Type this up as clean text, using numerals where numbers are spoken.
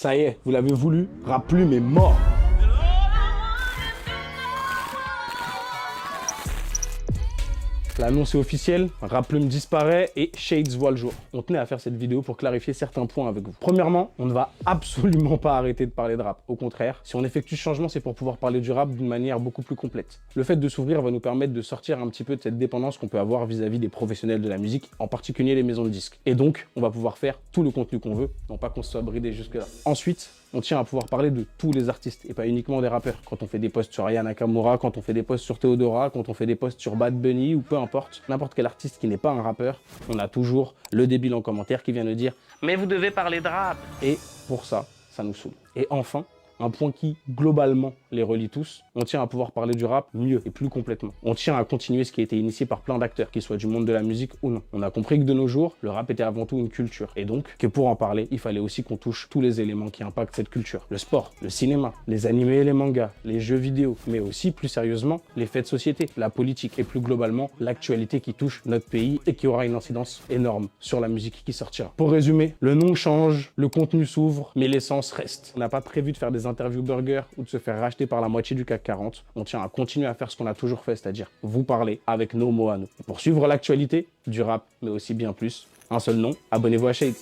Ça y est, vous l'avez voulu, Rap Plume est mort. L'annonce est officielle, Rap Plume disparaît et Shades voit le jour. On tenait à faire cette vidéo pour clarifier certains points avec vous. Premièrement, on ne va absolument pas arrêter de parler de rap. Au contraire, si on effectue ce changement, c'est pour pouvoir parler du rap d'une manière beaucoup plus complète. Le fait de s'ouvrir va nous permettre de sortir un petit peu de cette dépendance qu'on peut avoir vis-à-vis des professionnels de la musique, en particulier les maisons de disques. Et donc, on va pouvoir faire tout le contenu qu'on veut, non pas qu'on se soit bridé jusque-là. Ensuite, on tient à pouvoir parler de tous les artistes et pas uniquement des rappeurs. Quand on fait des posts sur Aya Nakamura, quand on fait des posts sur Theodora, quand on fait des posts sur Bad Bunny ou peu importe, n'importe quel artiste qui n'est pas un rappeur, on a toujours le débile en commentaire qui vient nous dire « Mais vous devez parler de rap !» Et pour ça, ça nous saoule. Et enfin, un point qui, globalement, les relie tous, on tient à pouvoir parler du rap mieux et plus complètement. On tient à continuer ce qui a été initié par plein d'acteurs, qu'ils soient du monde de la musique ou non. On a compris que de nos jours, le rap était avant tout une culture. Et donc, que pour en parler, il fallait aussi qu'on touche tous les éléments qui impactent cette culture. Le sport, le cinéma, les animés et les mangas, les jeux vidéo, mais aussi, plus sérieusement, les faits de société, la politique et plus globalement, l'actualité qui touche notre pays et qui aura une incidence énorme sur la musique qui sortira. Pour résumer, le nom change, le contenu s'ouvre, mais l'essence reste. On n'a pas prévu de faire des interviews burger ou de se faire racheter par la moitié du CAC 40. On tient à continuer à faire ce qu'on a toujours fait, c'est-à-dire vous parler avec nos mots à nous. Et pour suivre l'actualité du rap, mais aussi bien plus, un seul nom, abonnez-vous à Shades.